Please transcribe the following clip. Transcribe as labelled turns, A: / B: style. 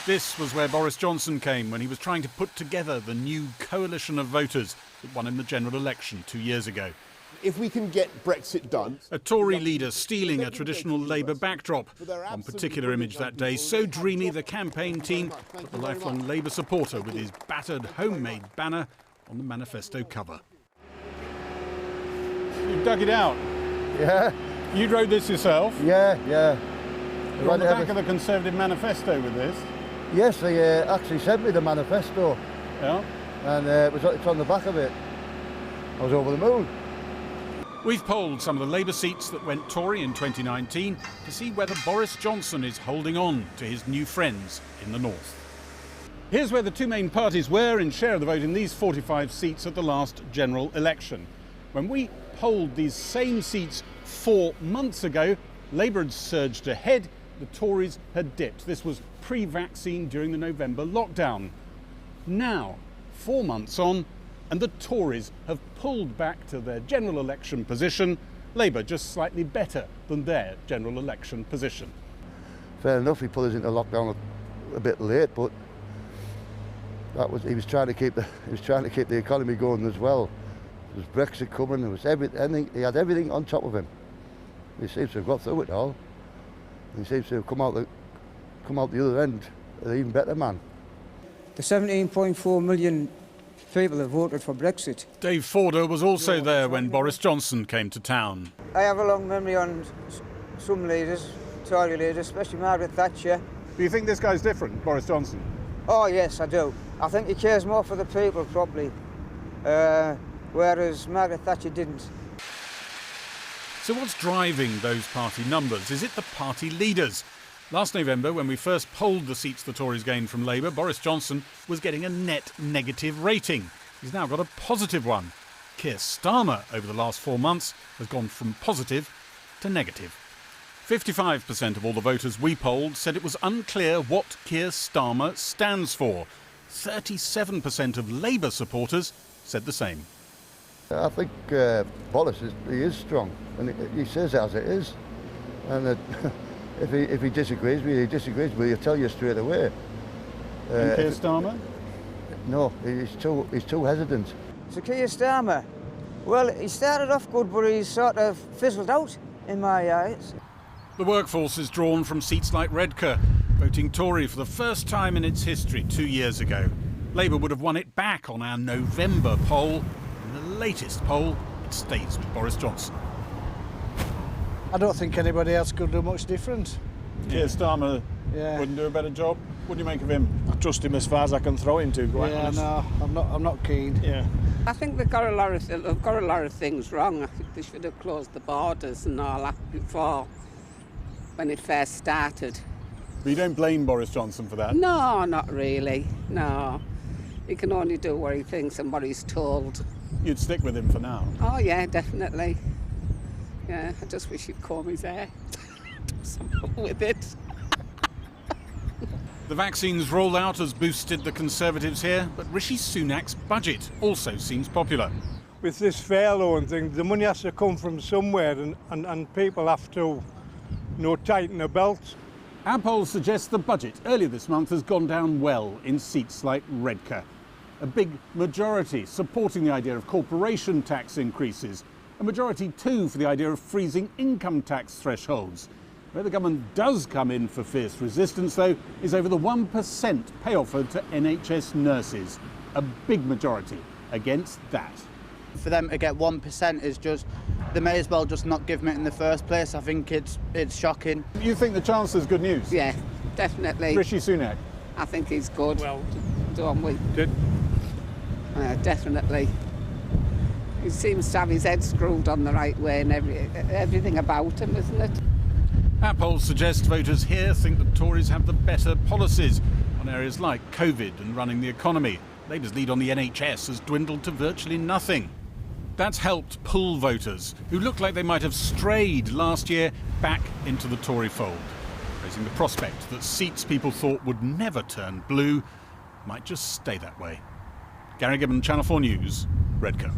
A: This was where Boris Johnson came when he was trying to put together the new coalition of voters that won him the general election 2 years ago.
B: If we can get Brexit done...
A: A Tory leader stealing a traditional Labour backdrop. One particular image that day, so dreamy the campaign team put the lifelong Labour supporter with his battered homemade banner on the manifesto cover. You dug it out?
C: Yeah.
A: You wrote this yourself?
C: Yeah.
A: You're on the back of the Conservative manifesto with this?
C: Yes, they actually sent me the manifesto.
A: Yeah?
C: And it's on the back of it. I was over the moon.
A: We've polled some of the Labour seats that went Tory in 2019 to see whether Boris Johnson is holding on to his new friends in the north. Here's where the two main parties were in share of the vote in these 45 seats at the last general election. When we polled these same seats 4 months ago, Labour had surged ahead, the Tories had dipped. This was pre-vaccine during the November lockdown. Now, 4 months on, and the Tories have pulled back to their general election position, Labour just slightly better than their general election position.
C: Fair enough, he put us into lockdown a bit late, but he was trying to keep the economy going as well. There was Brexit coming, there was everything. He had everything on top of him. He seems to have got through it all. He seems to have come out the other end an even better man.
D: The 17.4 million people have voted for Brexit.
A: Dave Forder was also there when Boris Johnson came to town.
D: I have a long memory on some leaders, Tory leaders, especially Margaret Thatcher.
A: Do you think this guy's different, Boris Johnson?
D: Oh yes, I do. I think he cares more for the people, probably, whereas Margaret Thatcher didn't.
A: So what's driving those party numbers? Is it the party leaders? Last November, when we first polled the seats the Tories gained from Labour, Boris Johnson was getting a net negative rating. He's now got a positive one. Keir Starmer, over the last 4 months, has gone from positive to negative. 55% of all the voters we polled said it was unclear what Keir Starmer stands for. 37% of Labour supporters said the same.
C: I think Boris is strong, and he says it as it is. And if he disagrees with you, he disagrees with you. He'll tell you straight away.
A: And Keir Starmer?
C: No, he's too hesitant.
D: So Keir Starmer, well, he started off good, but he's sort of fizzled out in my eyes.
A: The workforce is drawn from seats like Redcar, voting Tory for the first time in its history 2 years ago. Labour would have won it back on our November poll. In the latest poll, it stays with Boris Johnson.
E: I don't think anybody else could do much different.
A: Keir Starmer wouldn't do a better job. What do you make of him?
E: I trust him as far as I can throw him to. No, I'm not keen.
A: Yeah.
F: I think they've got a lot of things wrong. I think they should have closed the borders and all that before, when it first started.
A: But you don't blame Boris Johnson for that?
F: No, not really. No, he can only do what he thinks and what he's told.
A: You'd stick with him for now?
F: Oh yeah, definitely. Yeah, I just wish he'd comb his hair. Do something with it.
A: The vaccines rollout has boosted the Conservatives here, but Rishi Sunak's budget also seems popular.
G: With this fare loan thing, the money has to come from somewhere, and people have to, tighten their belts.
A: Our polls suggest the budget earlier this month has gone down well in seats like Redcar. A big majority supporting the idea of corporation tax increases. A majority too for the idea of freezing income tax thresholds. Where the government does come in for fierce resistance, though, is over the 1% pay offer to NHS nurses. A big majority against that.
H: For them to get 1% is just, they may as well just not give them it in the first place. I think it's shocking.
A: You think the Chancellor's good news?
F: Yeah, definitely.
A: Rishi Sunak?
F: I think he's good.
G: Well,
F: don't we?
G: Good.
F: Definitely. He seems to have his head screwed on the right way and everything about him, isn't it?
A: Our polls suggest voters here think the Tories have the better policies on areas like COVID and running the economy. Labour's lead on the NHS has dwindled to virtually nothing. That's helped pull voters who looked like they might have strayed last year back into the Tory fold, raising the prospect that seats people thought would never turn blue might just stay that way. Gary Gibbon, Channel 4 News, Redcar.